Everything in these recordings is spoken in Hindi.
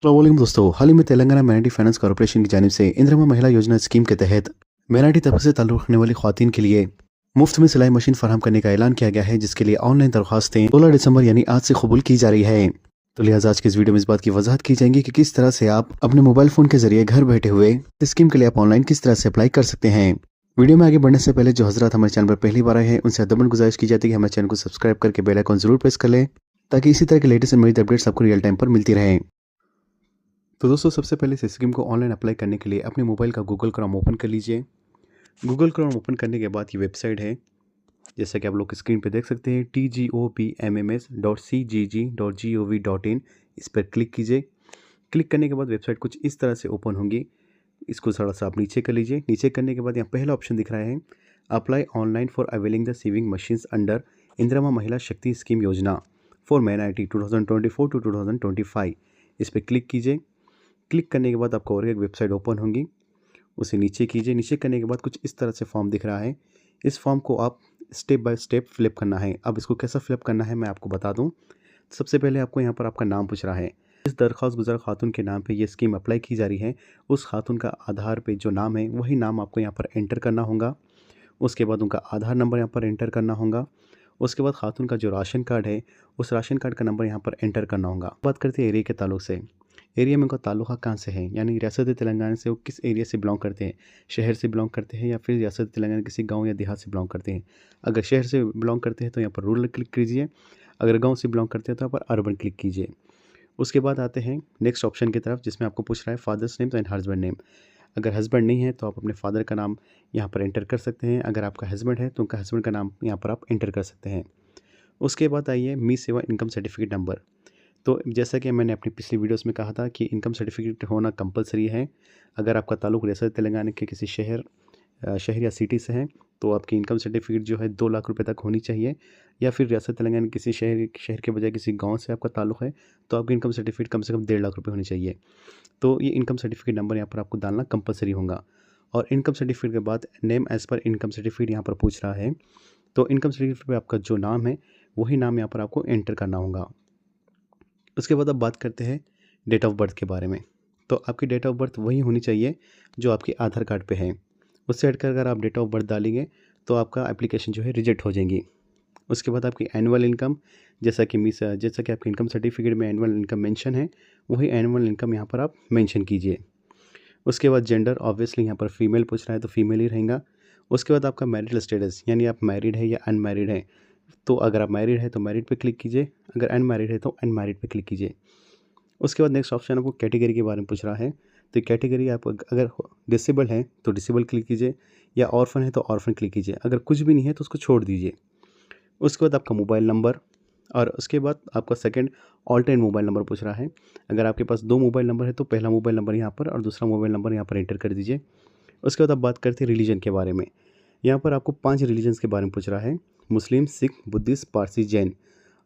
अस्सलामुअलैकुम दोस्तों, हाल ही में तेलंगाना माइनॉरिटी फाइनेंस कॉर्पोरेशन की जानिब से इंदिरा महिला योजना स्कीम के तहत माइनॉरिटी तबके से ताल्लुक़ रखने वाली ख़वातीन के लिए मुफ्त में सिलाई मशीन फराहम करने का ऐलान किया गया है, जिसके लिए ऑनलाइन दरख्वास्तें 16 दिसंबर यानी आज से कबूल की जा रही है। तो लिहाजा आज की इस वीडियो में इस बात की वजाहत की जाएगी कि किस तरह से आप अपने मोबाइल फ़ोन के जरिए घर बैठे हुए इस स्कीम के लिए आप ऑनलाइन किस तरह से अप्लाई कर सकते हैं। वीडियो में आगे बढ़ने से पहले जो हजरात हमारे चैनल पर पहली बार आए हैं, उनसे अदबन गुजारिश की जाती है कि हमारे चैनल को सब्सक्राइब करके बेल आइकन जरूर प्रेस कर लें, ताकि इसी तरह के लेटेस्ट एंड अपडेट्स आपको रियल टाइम पर मिलती रहें। तो दोस्तों, सबसे पहले इस स्कीम को ऑनलाइन अप्लाई करने के लिए अपने मोबाइल का गूगल क्रोम ओपन कर लीजिए। गूगल क्रोम ओपन करने के बाद ये वेबसाइट है, जैसा कि आप लोग स्क्रीन पे देख सकते हैं, tgopmms.cgg.gov.in। इस पर क्लिक कीजिए। क्लिक करने के बाद वेबसाइट कुछ इस तरह से ओपन होंगी। इसको थोड़ा सा आप नीचे कर लीजिए। नीचे करने के बाद यहाँ पहला ऑप्शन दिख रहा है, apply online for availing the sewing machines under Indira Mahila Shakti scheme योजना फॉर मैनारिटी 2024 टू 2025। इस पर क्लिक कीजिए। क्लिक करने के बाद आपको और एक वेबसाइट ओपन होंगी, उसे नीचे कीजिए। नीचे करने के बाद कुछ इस तरह से फॉर्म दिख रहा है। इस फॉर्म को आप स्टेप बाय स्टेप फिलअप करना है। अब इसको कैसा फिलअप करना है मैं आपको बता दूं। सबसे पहले आपको यहाँ पर आपका नाम पूछ रहा है। इस दरख्वास्त गुजार खातून के नाम पे ये स्कीम अप्लाई की जा रही है, उस खातून का आधार पे जो नाम है वही नाम आपको यहाँ पर एंटर करना होगा। उसके बाद उनका आधार नंबर यहाँ पर एंटर करना होगा। उसके बाद खातून का जो राशन कार्ड है, उस राशन कार्ड का नंबर यहाँ पर एंटर करना होगा। बात करते हैं एरिया के ताल्लुक से। एरिया में उनका ताल्लुक़ा कहाँ से है, यानी रियासत तेलंगाना से वो किस एरिया से बिलोंग करते हैं, शहर से बिलोंग करते हैं या फिर रियासत तेलंगाना किसी गांव या देहात से बिलोंग करते हैं। अगर शहर से बिलोंग करते हैं तो यहाँ पर रूरल क्लिक कीजिए, अगर गांव से बिलोंग करते हैं तो यहाँ पर अर्बन क्लिक कीजिए। उसके बाद आते हैं नेक्स्ट ऑप्शन की तरफ, जिसमें आपको पूछ रहा है father's name and husband name. अगर हस्बैंड नहीं है तो आप अपने फादर का नाम यहाँ पर एंटर कर सकते हैं। अगर आपका हस्बैंड है तो उनका हस्बैंड का नाम यहाँ पर आप एंटर कर सकते हैं। उसके बाद आइए मी सेवा इनकम सर्टिफिकेट नंबर। तो जैसा कि मैंने अपनी पिछली वीडियोस में कहा था कि इनकम सर्टिफिकेट होना कंपलसरी है। अगर आपका ताल्लुक़ रियासत तेलंगाना के किसी शहर या सिटी से है तो आपकी इनकम सर्टिफिकेट जो है 2 लाख रुपए तक होनी चाहिए, या फिर रियासत तेलंगाना किसी शहर के बजाय किसी गांव से आपका ताल्लुक़ है तो आपकी इनकम सर्टिफिकेट कम से कम 1.5 लाख रुपए होनी चाहिए। तो ये इनकम सर्टिफिकेट नंबर यहाँ पर आपको डालना कंपलसरी होगा। और इनकम सर्टिफिकेट के बाद name as per income certificate यहाँ पर पूछ रहा है, तो इनकम सर्टिफिकेट पर आपका जो नाम है वही नाम यहाँ पर आपको एंटर करना होगा। उसके बाद अब बात करते हैं डेट ऑफ बर्थ के बारे में। तो आपकी डेट ऑफ बर्थ वही होनी चाहिए जो आपके आधार कार्ड पे है। उससे हटकर अगर आप डेट ऑफ बर्थ डालेंगे तो आपका एप्लीकेशन जो है रिजेक्ट हो जाएगी। उसके बाद आपकी एनुअल इनकम, जैसा कि आपके इनकम सर्टिफिकेट में एनुअल इनकम मेंशन है, वही एनुअल इनकम यहाँ पर आप मेंशन कीजिए। उसके बाद जेंडर, ऑब्वियसली यहाँ पर फीमेल पूछ रहा है तो फीमेल ही रहेगा। उसके बाद आपका मैरिटल स्टेटस, यानी आप मैरिड है या अनमैरिड है। तो अगर आप मैरिड है तो मैरिड पे क्लिक कीजिए, अगर अनमैरिड है तो अनमैरिड पे क्लिक कीजिए। उसके बाद नेक्स्ट ऑप्शन आपको कैटेगरी के बारे में पूछ रहा है, तो कैटेगरी आप अगर डिसेबल है तो डिसेबल क्लिक कीजिए, या ऑर्फन है तो ऑर्फन क्लिक कीजिए। अगर कुछ भी नहीं है तो उसको छोड़ दीजिए। उसके बाद आपका मोबाइल नंबर, और उसके बाद आपका सेकंड ऑल्टरनेट मोबाइल नंबर पूछ रहा है। अगर आपके पास 2 मोबाइल नंबर है तो पहला मोबाइल नंबर यहाँ पर और दूसरा मोबाइल नंबर यहाँ पर एंटर कर दीजिए। उसके बाद आप बात करते हैं रिलीजन के बारे में। यहाँ पर आपको 5 रिलीजन्स के बारे में पूछ रहा है, मुस्लिम, सिख, बुद्धिस्ट, पारसी, जैन।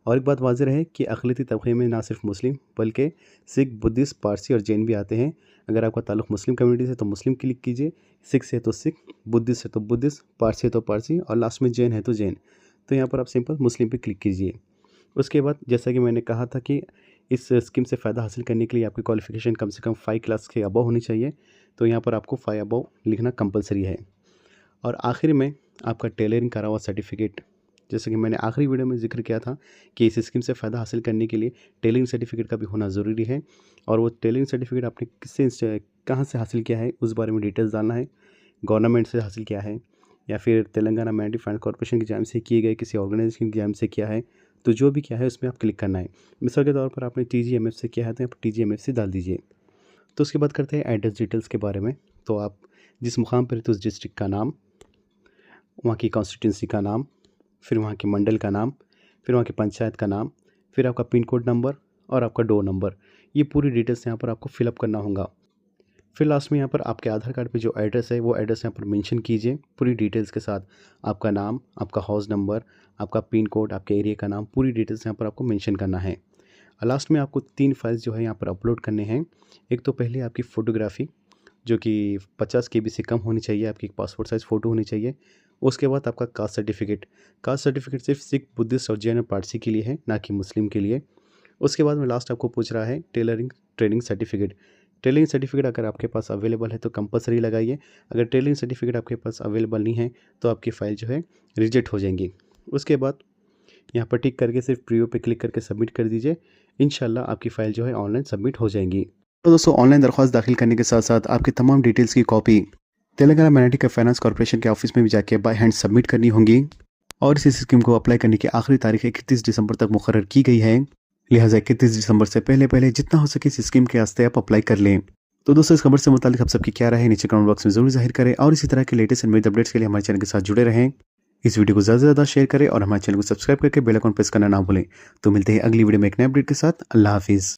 और एक बात वाज़ेह रहे कि अक़लियती तबक़े में ना सिर्फ मुस्लिम बल्कि सिख, बुद्धिस्ट, पारसी और जैन भी आते हैं। अगर आपका ताल्लुक़ मुस्लिम कम्युनिटी से तो मुस्लिम क्लिक कीजिए, सिख से तो सिख, बुद्धिस्ट से तो बुद्धिस्ट, पारसी है तो पारसी और लास्ट में जैन है तो जैन। तो यहाँ पर आप सिंपल मुस्लिम पे क्लिक कीजिए। उसके बाद जैसा कि मैंने कहा था कि इस स्कीम से फ़ायदा हासिल करने के लिए आपकी क्वालिफ़िकेशन कम से कम 5 क्लास के अबव होनी चाहिए, तो यहाँ पर आपको 5 अबव लिखना कंपलसरी है। और आखिर में आपका टेलरिंग करा हुआ सर्टिफिकेट, जैसे कि मैंने आखिरी वीडियो में जिक्र किया था कि इस स्कीम से फ़ायदा हासिल करने के लिए टेलरिंग सर्टिफिकेट का भी होना ज़रूरी है। और वो टेलरिंग सर्टिफिकेट आपने कहाँ से हासिल किया है उस बारे में डिटेल्स डालना है। गवर्नमेंट से हासिल किया है या फिर तेलंगाना माइनॉरिटी फाइनेंस कॉर्पोरेशन की जानिब से किए गए किसी ऑर्गेनाइजेशन की जानिब से किया है, तो जो भी किया है उसमें आप क्लिक करना है। मिसाल के तौर पर आपने TGMF से किया है तो यहाँ पर TGMF से डाल दीजिए। तो उसके बाद करते हैं एड्रेस डिटेल्स के बारे में। तो आप जिस मुकाम पर रहते उस डिस्ट्रिक्ट का नाम, वहाँ की कॉन्स्टिट्यूंसी का नाम, फिर वहाँ के मंडल का नाम, फिर वहाँ की पंचायत का नाम, फिर आपका पिन कोड नंबर और आपका डोर नंबर, ये पूरी डिटेल्स यहाँ पर आपको फिलअप करना होगा। फिर लास्ट में यहाँ पर आपके आधार कार्ड पे जो एड्रेस है वो एड्रेस यहाँ पर मेंशन कीजिए पूरी डिटेल्स के साथ। आपका नाम, आपका हाउस नंबर, आपका पिन कोड, आपके एरिया का नाम, पूरी डिटेल्स यहाँ पर आपको मेंशन करना है। लास्ट में आपको 3 फाइल्स जो है यहाँ पर अपलोड करने हैं। एक तो पहले आपकी फ़ोटोग्राफ़ी जो कि 50 KB से कम होनी चाहिए, आपकी पासपोर्ट साइज़ फ़ोटो होनी चाहिए। उसके बाद आपका कास्ट सर्टिफिकेट सिर्फ सिख, बुद्धिस्ट और जैन और पारसी के लिए है, ना कि मुस्लिम के लिए। उसके बाद में लास्ट आपको पूछ रहा है tailoring training certificate. Training certificate अगर आपके पास अवेलेबल है तो कंपलसरी लगाइए। अगर ट्रेनिंग सर्टिफिकेट आपके पास अवेलेबल नहीं है तो आपकी फ़ाइल जो है रिजेक्ट हो जाएंगी। उसके बाद यहाँ पर टिक करके सिर्फ प्रीव्यू पे क्लिक करके सबमिट कर दीजिए। इंशाल्लाह आपकी फ़ाइल जो है ऑनलाइन सबमिट हो जाएंगी। तो दोस्तों, ऑनलाइन दरख्वास्त दाखिल करने के साथ साथ आपकी तमाम डिटेल्स की copy Telangana magnetic finance corporation के ऑफिस में भी जाके बाय हैंड सबमिट करनी होंगी। और इस स्कीम को अप्लाई करने की आखिरी तारीख 31 दिसंबर तक मुकर्रर की गई है। लिहाजा 31 दिसंबर से पहले जितना हो सके इस स्कीम के वास्ते आप अप्लाई कर लें। तो दोस्तों, इस खबर से मुतालिक आप सबकी क्या राय है नीचे कमेंट बॉक्स में जरूर जाहिर करें और इसी तरह के लेटेस्ट एंड अपडेट्स के लिए हमारे चैनल के साथ जुड़े रहें। इस वीडियो को ज़्यादा से ज़्यादा शेयर करें और हमारे चैनल को सब्सक्राइब करके बेल आइकन प्रेस करना ना भूलें। तो मिलते हैं अगली वीडियो में एक नए अपडेट के साथ। अल्लाह हाफिज़।